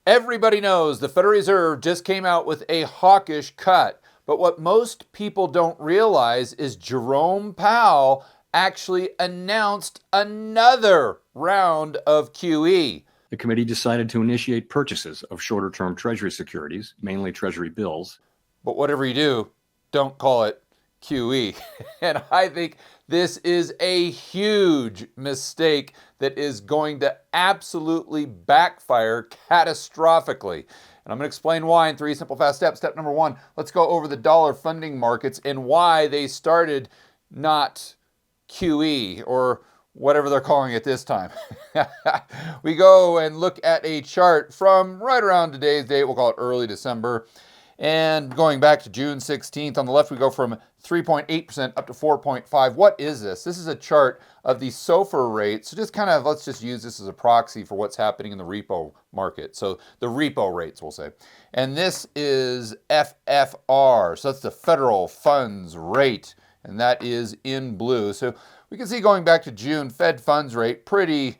Everybody knows the Federal Reserve just came out with a hawkish cut. But what most people don't realize is Jerome Powell actually announced another round of QE. The committee decided to initiate purchases of shorter-term Treasury securities, mainly Treasury bills. But whatever you do, don't call it QE. And I think this is a huge mistake that is going to absolutely backfire catastrophically. And I'm going to explain why in 3 simple fast steps. Step number 1, let's go over the dollar funding markets and why they started not QE or whatever they're calling it this time. We go and look at a chart from right around today's date. We'll call it early December. And going back to June 16th, on the left we go from 3.8% up to 4.5. What is this? This is a chart of the SOFR rate. So just kind of, let's just use this as a proxy for what's happening in the repo market. So the repo rates, we'll say. And this is FFR. So that's the federal funds rate. And that is in blue. So we can see going back to June, Fed funds rate, pretty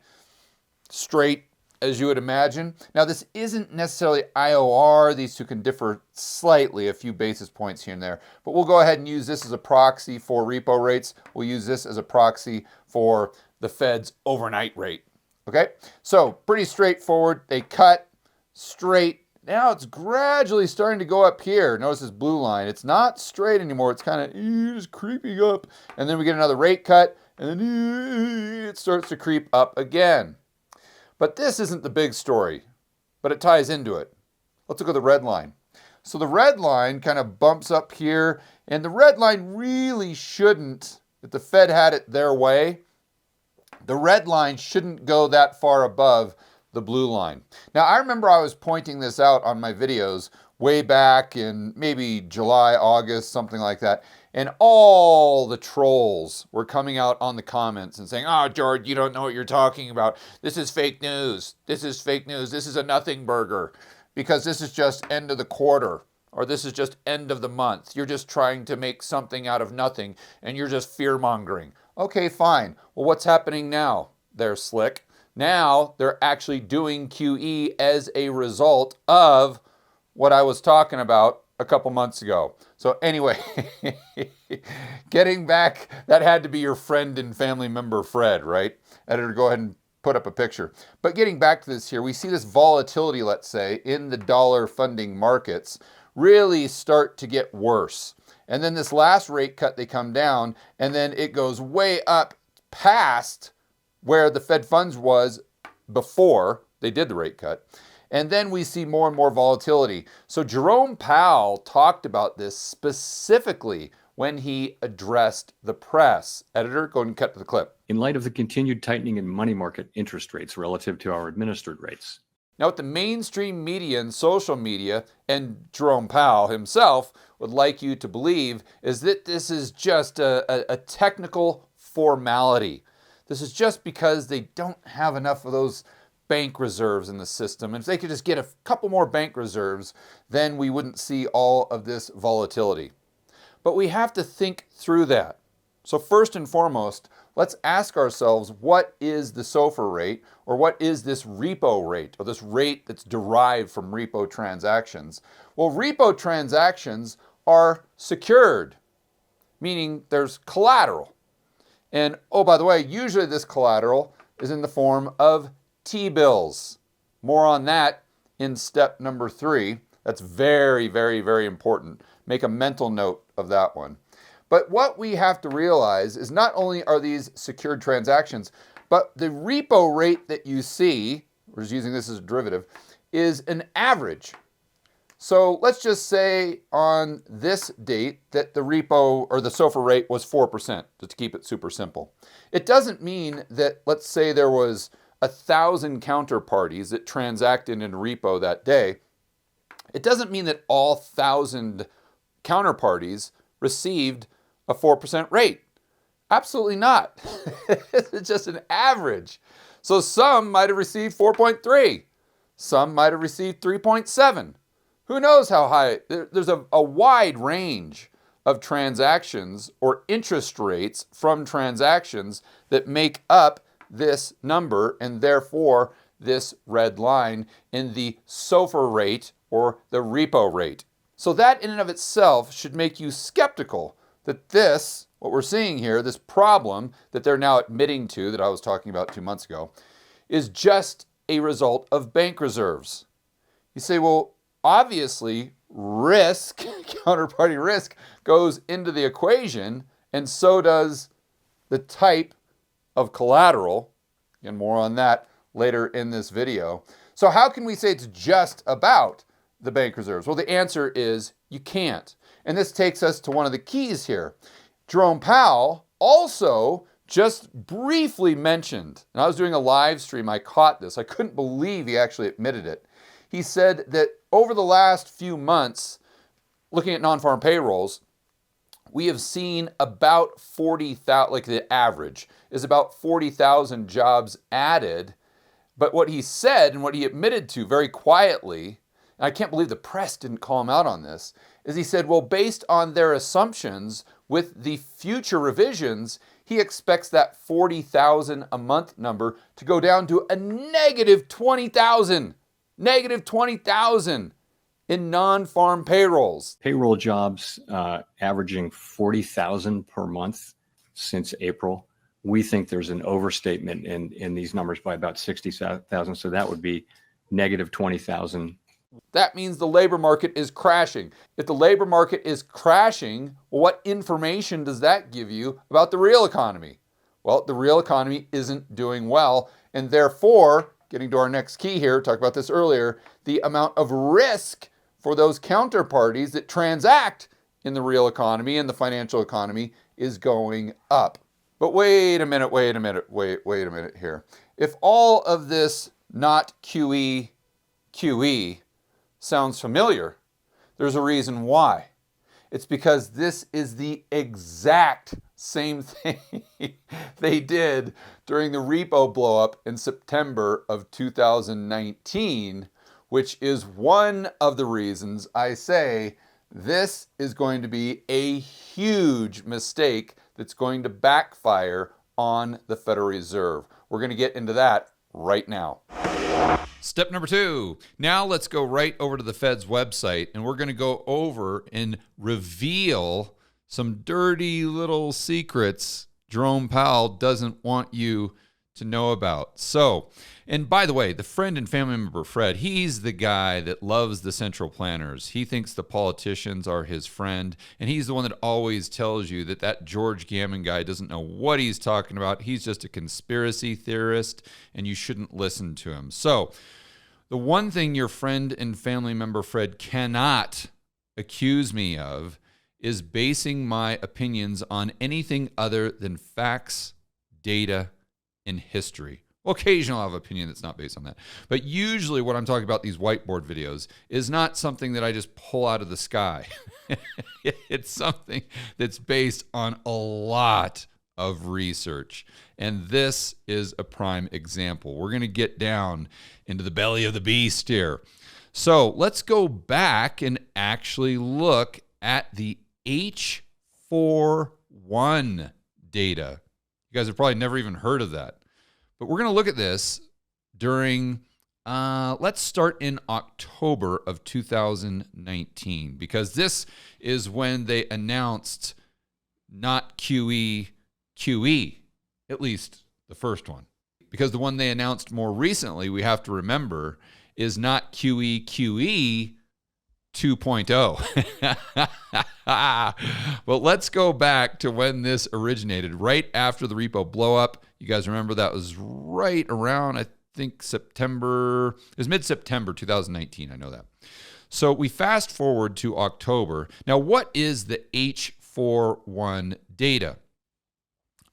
straight, as you would imagine. Now, this isn't necessarily IOR. These two can differ slightly, a few basis points here and there. But we'll go ahead and use this as a proxy for repo rates. We'll use this as a proxy for the Fed's overnight rate. Okay? So, pretty straightforward. They cut straight. Now it's gradually starting to go up here. Notice this blue line. It's not straight anymore. It's kind of just creeping up. And then we get another rate cut. And then it starts to creep up again. But this isn't the big story, but it ties into it. Let's look at the red line. So the red line kind of bumps up here, and the red line really shouldn't, if the Fed had it their way, the red line shouldn't go that far above the blue line. Now, I remember I was pointing this out on my videos way back in maybe July, August, something like that. And all the trolls were coming out on the comments and saying, "Oh, George, you don't know what you're talking about. This is fake news. This is fake news. This is a nothing burger because this is just end of the quarter or this is just end of the month. You're just trying to make something out of nothing and you're just fear-mongering." Okay, fine. Well, what's happening now? They're slick. Now they're actually doing QE as a result of what I was talking about a couple months ago. So anyway, getting back, that had to be your friend and family member, Fred, right? Editor, go ahead and put up a picture. But getting back to this here, we see this volatility, let's say, in the dollar funding markets really start to get worse. And then this last rate cut, they come down, and then it goes way up past where the Fed funds was before they did the rate cut. And then we see more and more volatility. So Jerome Powell talked about this specifically when he addressed the press. Editor, go ahead and cut to the clip. In light of the continued tightening in money market interest rates relative to our administered rates. Now, what the mainstream media and social media and Jerome Powell himself would like you to believe is that this is just a technical formality. This is just because they don't have enough of those bank reserves in the system. And if they could just get a couple more bank reserves, then we wouldn't see all of this volatility. But we have to think through that. So first and foremost, let's ask ourselves, what is the SOFR rate, or what is this repo rate, or this rate that's derived from repo transactions? Well, repo transactions are secured, meaning there's collateral. And oh, by the way, usually this collateral is in the form of T-bills. More on that in step number 3. That's very, very, very important. Make a mental note of that one. But what we have to realize is not only are these secured transactions, but the repo rate that you see, we're just using this as a derivative, is an average. So let's just say on this date that the repo or the SOFR rate was 4%, just to keep it super simple. It doesn't mean that, let's say there was 1,000 counterparties that transacted in repo that day. It doesn't mean that all 1,000 counterparties received a 4% rate. Absolutely not. It's just an average. So some might have received 4.3. Some might have received 3.7. Who knows how high? There's a wide range of transactions or interest rates from transactions that make up this number, and therefore this red line in the SOFR rate or the repo rate. So that in and of itself should make you skeptical that this, what we're seeing here, this problem that they're now admitting to that I was talking about 2 months ago, is just a result of bank reserves. You say, well, obviously risk, counterparty risk, goes into the equation, and so does the type of collateral. And more on that later in this video. So how can we say it's just about the bank reserves? Well, the answer is you can't. And this takes us to one of the keys here. Jerome Powell also just briefly mentioned, and I was doing a live stream, I caught this. I couldn't believe he actually admitted it. He said that over the last few months, looking at non-farm payrolls, we have seen about 40,000, like the average is about 40,000 jobs added. But what he said and what he admitted to very quietly, and I can't believe the press didn't call him out on this, is he said, well, based on their assumptions with the future revisions, he expects that 40,000 a month number to go down to a negative 20,000. Negative 20,000 in non-farm payrolls. Payroll jobs averaging 40,000 per month since April. We think there's an overstatement in these numbers by about 60,000. So that would be negative 20,000. That means the labor market is crashing. If the labor market is crashing, well, what information does that give you about the real economy? Well, the real economy isn't doing well, and therefore, getting to our next key here, talked about this earlier, the amount of risk for those counterparties that transact in the real economy and the financial economy is going up. But wait a minute here. If all of this not QE sounds familiar, there's a reason why. It's because this is the exact same thing they did during the repo blowup in September of 2019, which is one of the reasons I say this is going to be a huge mistake that's going to backfire on the Federal Reserve. We're going to get into that right now. Step number 2. Now let's go right over to the Fed's website, and we're going to go over and reveal some dirty little secrets Jerome Powell doesn't want you to know about. So, and by the way, the friend and family member Fred, he's the guy that loves the central planners. He thinks the politicians are his friend, and he's the one that always tells you that that George Gammon guy doesn't know what he's talking about. He's just a conspiracy theorist, and you shouldn't listen to him. So, the one thing your friend and family member Fred cannot accuse me of is basing my opinions on anything other than facts, data, and history. Well, occasionally I'll have an opinion that's not based on that. But usually what I'm talking about, these whiteboard videos, is not something that I just pull out of the sky. It's something that's based on a lot of research. And this is a prime example. We're going to get down into the belly of the beast here. So let's go back and actually look at the H41 data. You guys have probably never even heard of that. But we're going to look at this during, let's start in October of 2019, because this is when they announced not QE, at least the first one. Because the one they announced more recently, we have to remember, is not QE 2.0. Well, let's go back to when this originated, right after the repo blow up. You guys remember that was right around, I think, September. It was mid-September 2019. I know that. So we fast forward to October. Now, what is the H41 data?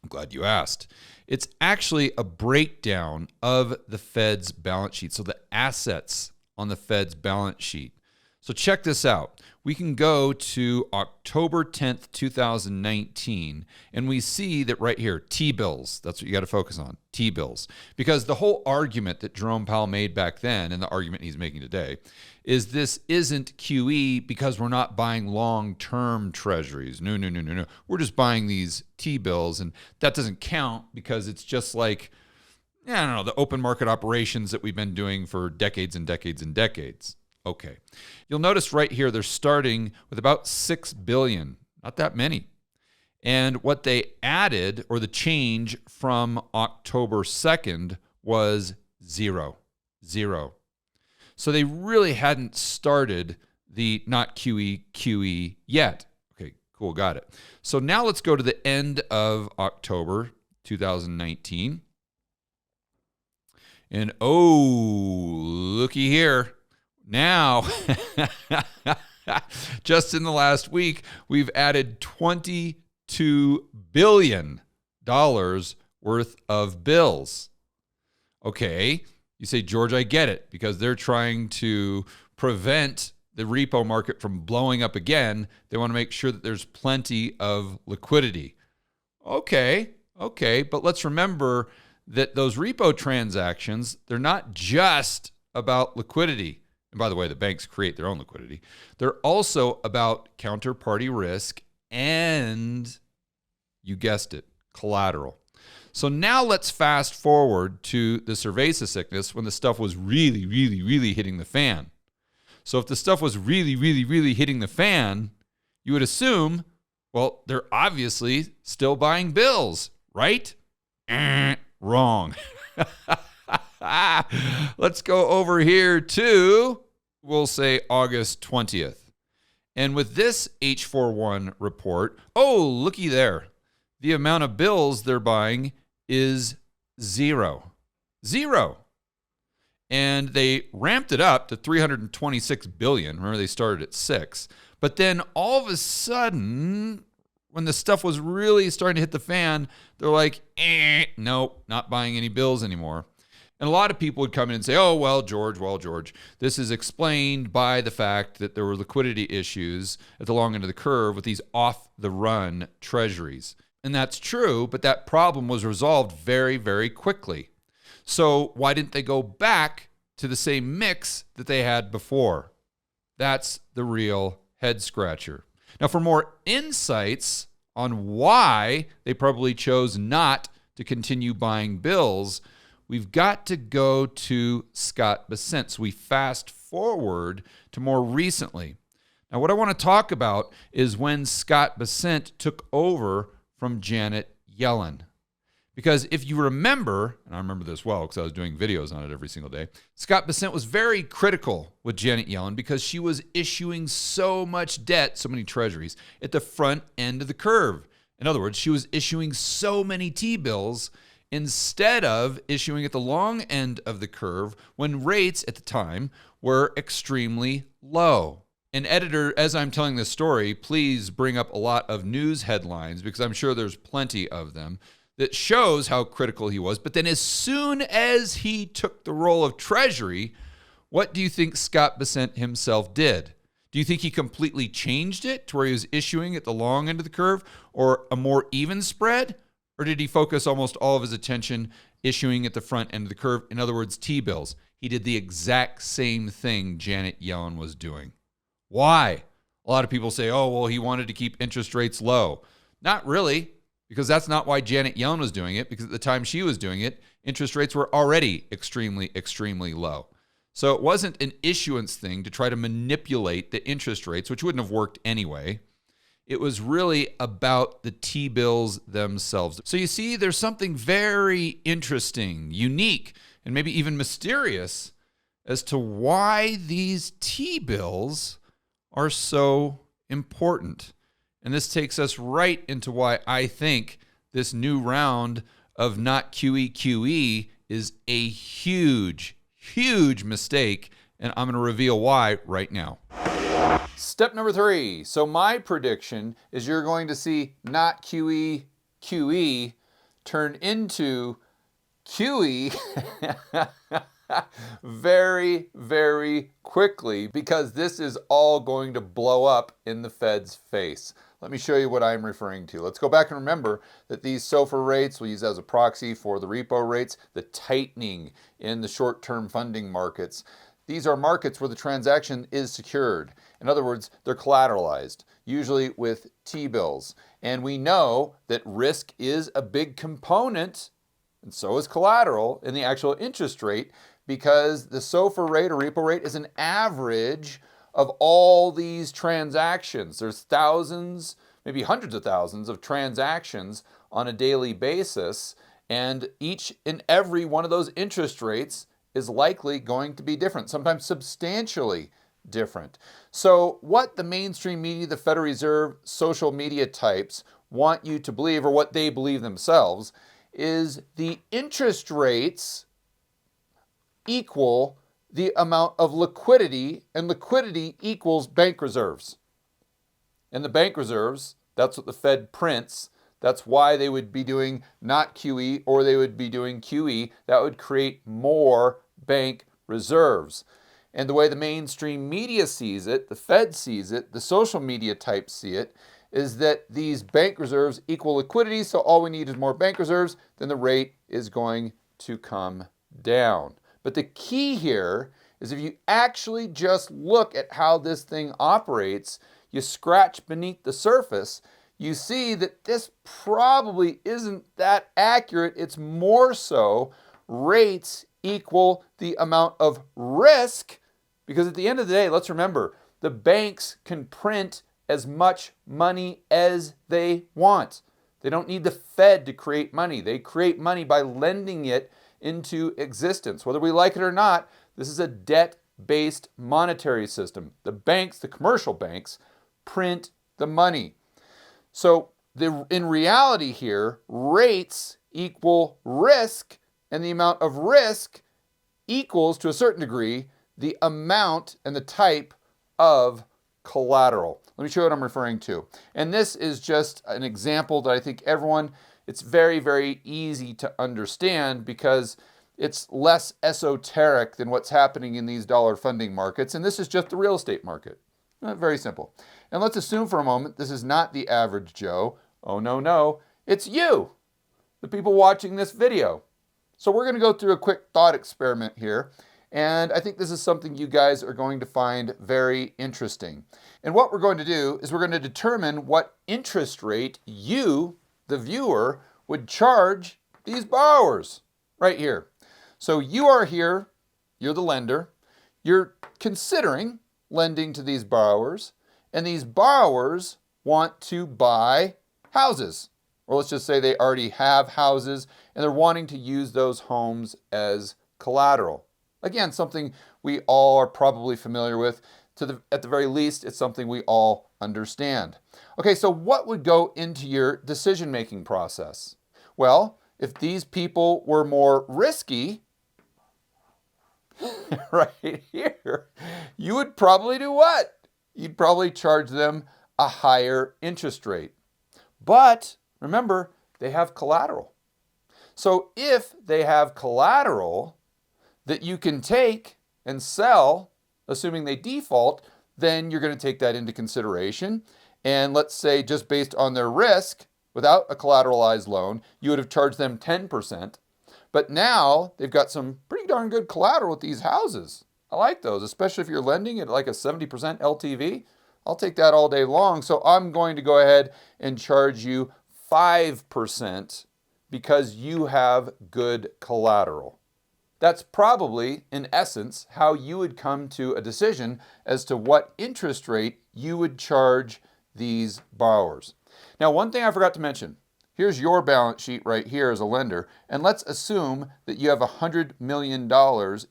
I'm glad you asked. It's actually a breakdown of the Fed's balance sheet. So the assets on the Fed's balance sheet. So check this out. We can go to October 10th, 2019, and we see that right here, T-bills. That's what you got to focus on, T-bills. Because the whole argument that Jerome Powell made back then, and the argument he's making today, is this isn't QE because we're not buying long-term treasuries. No. We're just buying these T-bills, and that doesn't count because it's just like Yeah, I don't know, the open market operations that we've been doing for decades and decades and decades. Okay. You'll notice right here they're starting with about 6 billion. Not that many. And what they added, or the change from October 2nd, was zero. Zero. So they really hadn't started the not QE yet. Okay, cool, got it. So now let's go to the end of October 2019. And oh, looky here. Now, just in the last week, we've added $22 billion worth of bills. Okay, you say, George, I get it, because they're trying to prevent the repo market from blowing up again. They want to make sure that there's plenty of liquidity. Okay, but let's remember that those repo transactions, they're not just about liquidity. And by the way, the banks create their own liquidity. They're also about counterparty risk and, you guessed it, collateral. So now let's fast forward to the cerveza sickness when the stuff was really, really, really hitting the fan. So if the stuff was really, really, really hitting the fan, you would assume, well, they're obviously still buying bills, right? Wrong. Let's go over here to, we'll say, August 20th. And with this H41 report, oh, looky there. The amount of bills they're buying is zero. Zero. And they ramped it up to 326 billion. Remember, they started at 6. But then all of a sudden, when the stuff was really starting to hit the fan, they're like, nope, not buying any bills anymore. And a lot of people would come in and say, oh, well, George, this is explained by the fact that there were liquidity issues at the long end of the curve with these off-the-run treasuries. And that's true, but that problem was resolved very, very quickly. So why didn't they go back to the same mix that they had before? That's the real head scratcher. Now, for more insights on why they probably chose not to continue buying bills, we've got to go to Scott Bessent. So we fast forward to more recently. Now, what I want to talk about is when Scott Bessent took over from Janet Yellen. Because if you remember, and I remember this well because I was doing videos on it every single day, Scott Bessent was very critical with Janet Yellen because she was issuing so much debt, so many treasuries, at the front end of the curve. In other words, she was issuing so many T-bills instead of issuing at the long end of the curve when rates at the time were extremely low. And editor, as I'm telling this story, please bring up a lot of news headlines because I'm sure there's plenty of them that shows how critical he was. But then as soon as he took the role of Treasury, what do you think Scott Bessent himself did? Do you think he completely changed it to where he was issuing at the long end of the curve or a more even spread? Or did he focus almost all of his attention issuing at the front end of the curve? In other words, T-bills. He did the exact same thing Janet Yellen was doing. Why? A lot of people say, oh, well, he wanted to keep interest rates low. Not really. Because that's not why Janet Yellen was doing it, because at the time she was doing it, interest rates were already extremely, extremely low. So it wasn't an issuance thing to try to manipulate the interest rates, which wouldn't have worked anyway. It was really about the T-bills themselves. So you see, there's something very interesting, unique, and maybe even mysterious as to why these T-bills are so important. And this takes us right into why I think this new round of not QE is a huge, huge mistake. And I'm going to reveal why right now. Step number 3. So my prediction is you're going to see not QE turn into QE very, very quickly because this is all going to blow up in the Fed's face. Let me show you what I'm referring to. Let's go back and remember that these SOFR rates, we'll use as a proxy for the repo rates, the tightening in the short-term funding markets. These are markets where the transaction is secured. In other words, they're collateralized, usually with T-bills. And we know that risk is a big component, and so is collateral in the actual interest rate, because the SOFR rate or repo rate is an average of all these transactions. There's thousands, maybe hundreds of thousands of transactions on a daily basis, and each and every one of those interest rates is likely going to be different, sometimes substantially different. So what the mainstream media, the Federal Reserve, social media types want you to believe, or what they believe themselves, is the interest rates equal the amount of liquidity, and liquidity equals bank reserves. And the bank reserves, that's what the Fed prints. That's why they would be doing not QE, or they would be doing QE. That would create more bank reserves. And the way the mainstream media sees it, the Fed sees it, the social media types see it, is that these bank reserves equal liquidity, so all we need is more bank reserves, then the rate is going to come down. But the key here is, if you actually just look at how this thing operates, you scratch beneath the surface, you see that this probably isn't that accurate. It's more so rates equal the amount of risk, because at the end of the day, let's remember, the banks can print as much money as they want. They don't need the Fed to create money. They create money by lending it into existence. Whether we like it or not, this is a debt-based monetary system. The banks, the commercial banks, print the money. So in reality here, rates equal risk, and the amount of risk equals, to a certain degree, the amount and the type of collateral. Let me show you what I'm referring to. And this is just an example that I think everyone, it's very, very easy to understand, because it's less esoteric than what's happening in these dollar funding markets. And this is just the real estate market. Very simple. And let's assume for a moment this is not the average Joe. Oh, no, no. It's you, the people watching this video. So we're going to go through a quick thought experiment here. And I think this is something you guys are going to find very interesting. And what we're going to do is we're going to determine what interest rate you, the viewer, would charge these borrowers right here. So you are here, you're the lender, you're considering lending to these borrowers, and these borrowers want to buy houses. Or let's just say they already have houses and they're wanting to use those homes as collateral. Again, something we all are probably familiar with. At the very least, it's something we all understand. Okay, so what would go into your decision-making process? Well, if these people were more risky, right here, you would probably do what? You'd probably charge them a higher interest rate. But remember, they have collateral. So if they have collateral that you can take and sell, assuming they default, then you're going to take that into consideration. And let's say, just based on their risk, without a collateralized loan, you would have charged them 10%. But now they've got some pretty darn good collateral with these houses. I like those, especially if you're lending at like a 70% LTV. I'll take that all day long. So I'm going to go ahead and charge you 5% because you have good collateral. That's probably, in essence, how you would come to a decision as to what interest rate you would charge these borrowers. Now, one thing I forgot to mention. Here's your balance sheet right here as a lender, and let's assume that you have $100 million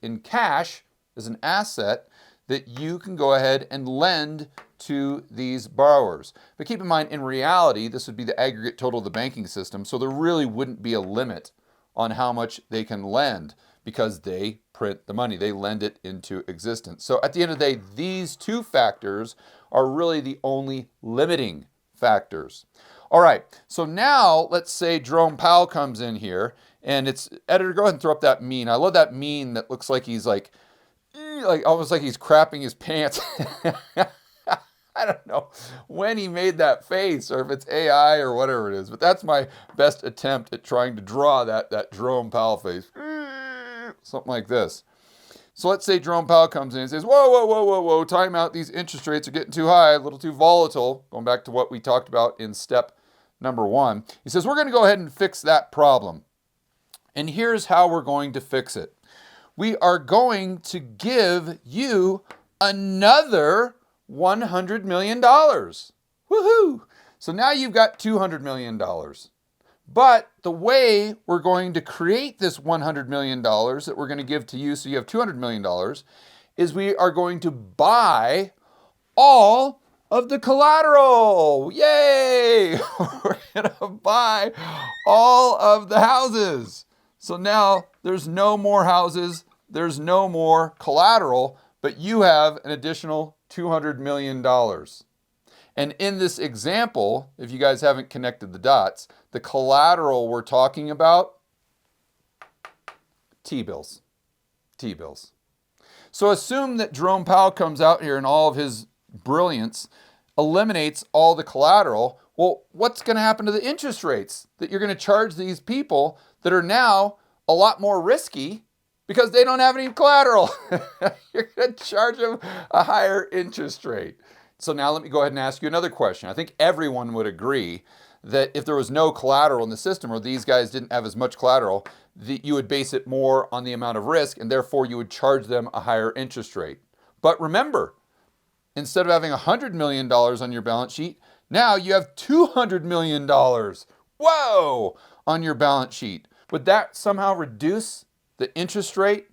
in cash as an asset that you can go ahead and lend to these borrowers. But keep in mind, in reality, this would be the aggregate total of the banking system, so there really wouldn't be a limit on how much they can lend because they print the money. They lend it into existence. So at the end of the day, these two factors are really the only limiting factors. All right, so now let's say Jerome Powell comes in here, and it's, editor, go ahead and throw up that meme. I love that meme that looks like he's like almost like he's crapping his pants. I don't know when he made that face, or if it's AI or whatever it is, but that's my best attempt at trying to draw that Jerome Powell face. Something like this. So let's say Jerome Powell comes in and says, whoa, whoa, whoa, whoa, whoa, time out. These interest rates are getting too high, a little too volatile. Going back to what we talked about in step number 1. He says, we're going to go ahead and fix that problem. And here's how we're going to fix it. We are going to give you another $100 million. Woohoo! So now you've got $200 million. But the way we're going to create this $100 million that we're going to give to you, so you have $200 million, is we are going to buy all of the collateral. Yay! We're going to buy all of the houses. So now there's no more houses, there's no more collateral, but you have an additional $200 million. And in this example, if you guys haven't connected the dots, the collateral we're talking about, T-bills. T-bills. So assume that Jerome Powell comes out here and all of his brilliance eliminates all the collateral. Well, what's going to happen to the interest rates that you're going to charge these people that are now a lot more risky because they don't have any collateral? You're going to charge them a higher interest rate. So now let me go ahead and ask you another question. I think everyone would agree that if there was no collateral in the system, or these guys didn't have as much collateral, you would base it more on the amount of risk, and therefore you would charge them a higher interest rate. But remember, instead of having $100 million on your balance sheet, now you have $200 million. Whoa! On your balance sheet. Would that somehow reduce the interest rate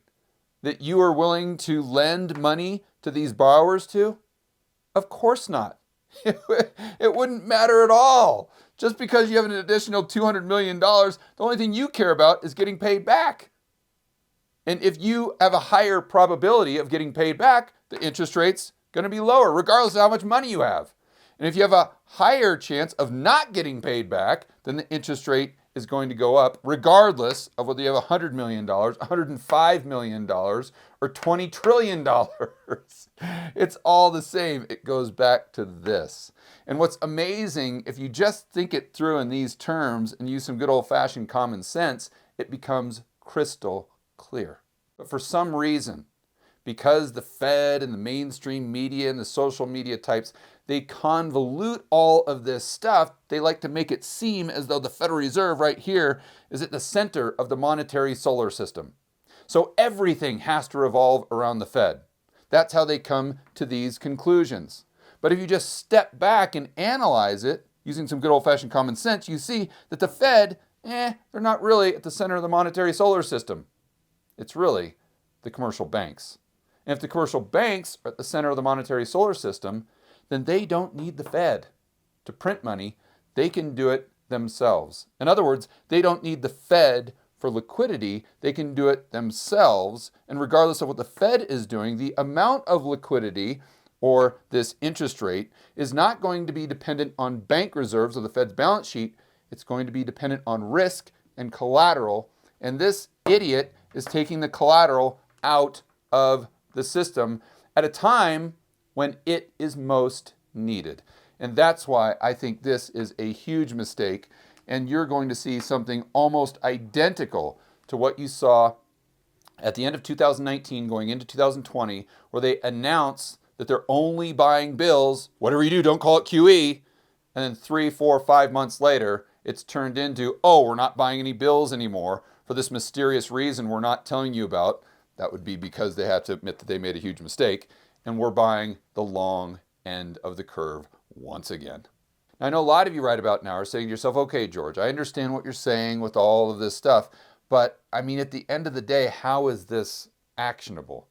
that you are willing to lend money to these borrowers to? Of course not. It wouldn't matter at all. Just because you have an additional $200 million, the only thing you care about is getting paid back. And if you have a higher probability of getting paid back, the interest rate's going to be lower, regardless of how much money you have. And if you have a higher chance of not getting paid back, then the interest rate is going to go up, regardless of whether you have $100 million, $105 million, or $20 trillion. It's all the same. It goes back to this. And what's amazing, if you just think it through in these terms and use some good old-fashioned common sense, it becomes crystal clear. But for some reason, because the Fed and the mainstream media and the social media types, they convolute all of this stuff. They like to make it seem as though the Federal Reserve right here is at the center of the monetary solar system. So everything has to revolve around the Fed. That's how they come to these conclusions. But if you just step back and analyze it using some good old-fashioned common sense, you see that the Fed, they're not really at the center of the monetary solar system. It's really the commercial banks. And if the commercial banks are at the center of the monetary solar system, then they don't need the Fed to print money. They can do it themselves. In other words, they don't need the Fed for liquidity. They can do it themselves. And regardless of what the Fed is doing, the amount of liquidity or this interest rate is not going to be dependent on bank reserves or the Fed's balance sheet. It's going to be dependent on risk and collateral. And this idiot is taking the collateral out of the system at a time when it is most needed. And that's why I think this is a huge mistake, and you're going to see something almost identical to what you saw at the end of 2019 going into 2020, where they announce that they're only buying bills. Whatever you do, don't call it QE. And then 3, 4, 5 months later, it's turned into, oh, we're not buying any bills anymore for this mysterious reason we're not telling you about. That would be because they have to admit that they made a huge mistake, and we're buying the long end of the curve once again. Now, I know a lot of you right about now are saying to yourself, okay, George, I understand what you're saying with all of this stuff, but I mean, at the end of the day, how is this actionable?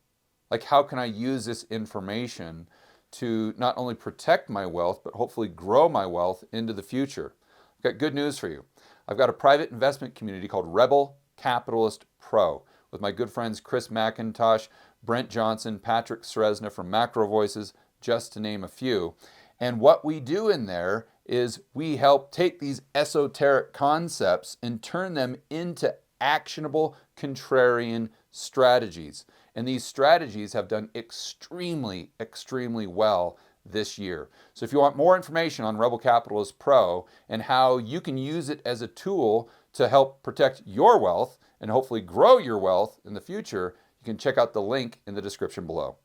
Like, how can I use this information to not only protect my wealth, but hopefully grow my wealth into the future? I've got good news for you. I've got a private investment community called Rebel Capitalist Pro with my good friends Chris McIntosh, Brent Johnson, Patrick Sresna from Macro Voices, just to name a few. And what we do in there is we help take these esoteric concepts and turn them into actionable contrarian strategies. And these strategies have done extremely, extremely well this year. So if you want more information on Rebel Capitalist Pro and how you can use it as a tool to help protect your wealth and hopefully grow your wealth in the future, you can check out the link in the description below.